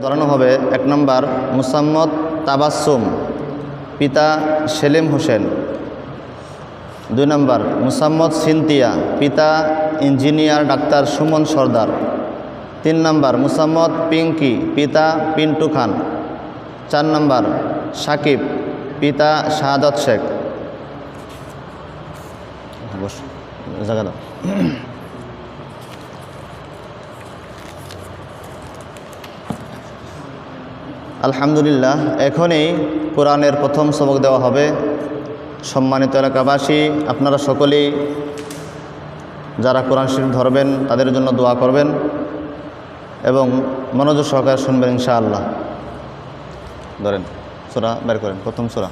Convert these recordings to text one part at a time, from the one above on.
ধরানো হবে। 1 নম্বর মুসাম্মদ তাবাসসুম, পিতা সেলিম হোসেন। 2 নম্বর মুসাম্মদ সিনতিয়া, পিতা ইঞ্জিনিয়ার ডাক্তার সুমন সর্দার। 3 নম্বর মুসাম্মদ পিঙ্কি, পিতা পিন্টু খান। 4 নম্বর সাকিব, পিতা শাহাদত শেখ। জায়গা দাও। আলহামদুলিল্লাহ, এখনই কোরআনের প্রথম সবক দেওয়া হবে। সম্মানিত এলাকাবাসী, আপনারা সকলেই যারা কোরআন শরীফ ধরবেন তাদের জন্য দোয়া করবেন এবং মনোযোগ সহকারে শুনবেন ইনশাআল্লাহ। ধরেন, সূরা বের করেন, প্রথম সূরা।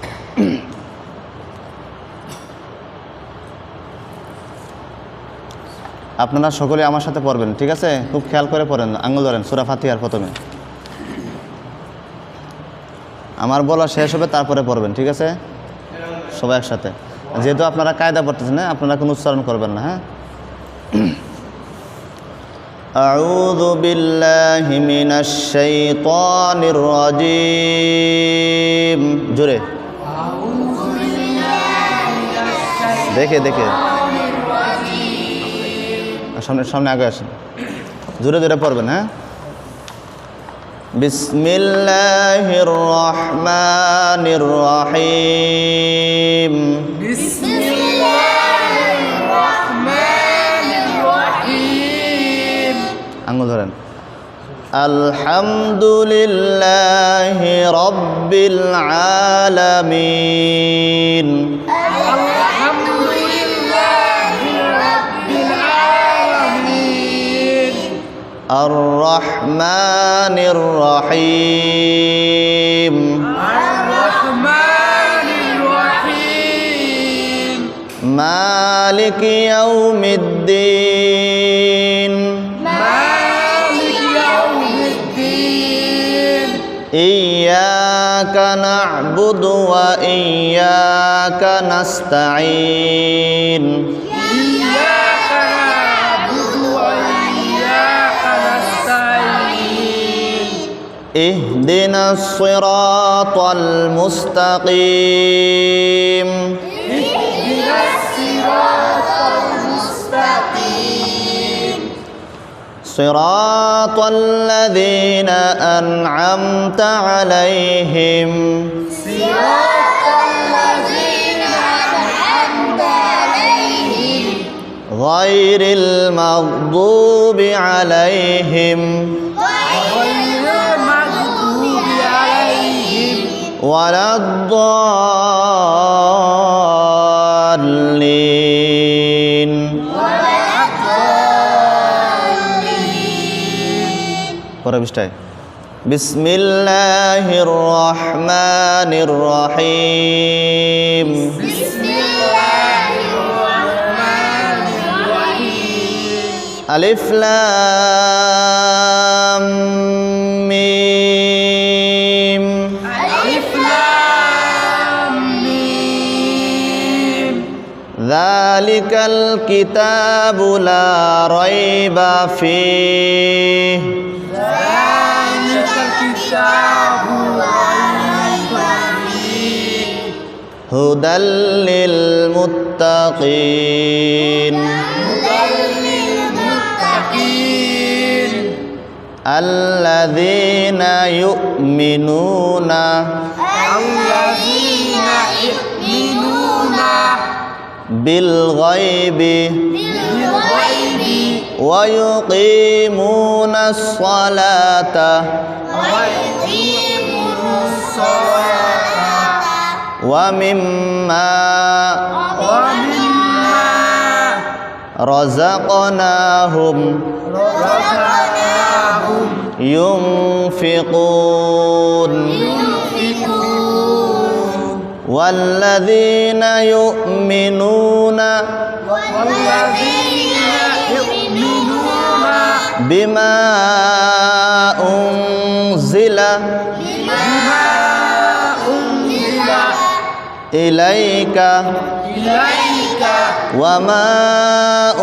আপনারা সকলে আমার সাথে পড়বেন, ঠিক আছে? খুব খেয়াল করে পড়েন, আঙ্গুল ধরেন। সূরা ফাতিহার প্রথমে আমার বলা শেষ হবে, তারপরে পড়বেন, ঠিক আছে? সবাই একসাথে, যেহেতু আপনারা কায়দা পড়তেছেন, হ্যাঁ, আপনারা কোনো উচ্চারণ করবেন না। হ্যাঁ, আউযু বিল্লাহি মিনাশ শাইতানির রাজীম। জোরে দেখে দেখে সামনে সামনে আগে আসেন, জোরে জোরে পড়বেন। হ্যাঁ, বিসমিল্লাহির রহমানির রহিম। বিসমিল্লাহির রহমানির রহিম। আঙ্গুল ধরেন। আলহামদুলিল্লাহি রাব্বিল আলামিন। الرحمن الرحيم. الرحمن الرحيم. مالك يوم الدين. مالك يوم الدين. إياك نعبد وإياك نستعين. اهدنا الصراط المستقيم. اهدنا الصراط المستقيم. صراط الذين أنعمت عليهم. صراط الذين أنعمت عليهم. غير المغضوب عليهم ولا الضالين. পরের পৃষ্ঠায় বিসমিল্লাহির রহমানির রহিম। বিসমিল্লাহির রহমানির রহিম। আলিফ লাম মিম। ذلك الكتاب لا ريب فيه. ذلك الكتاب لا ريب فيه. هدى للمتقين. هدى للمتقين. الذين يؤمنون بالغيب ويقيمون الصلاة ومما رزقناهم ينفقون. والذين يؤمنون بما أنزل إليك وما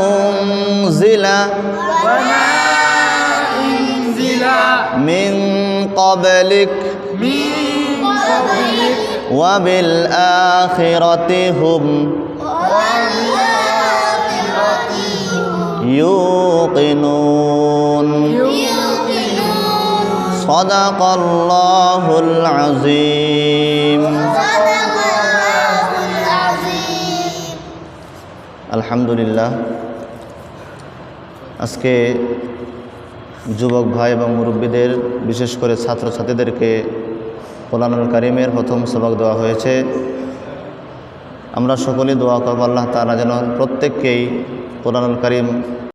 أنزل من قبلك من قبلك وبالآخرة هم وبالآخرة يوقنون يوقنون صدق الله العظيم صدق الله العظيم আলহামদুলিল্লাহ। আজকে যুবক ভাই এবং মুরব্বীদের, বিশেষ করে ছাত্রছাত্রীদেরকে কোরআনুল কারীমের প্রথম সবক দেওয়া হয়েছে। আমরা সকলেই দোয়া করব আল্লাহ তাআলা যেন প্রত্যেককেই কোরআনুল কারীম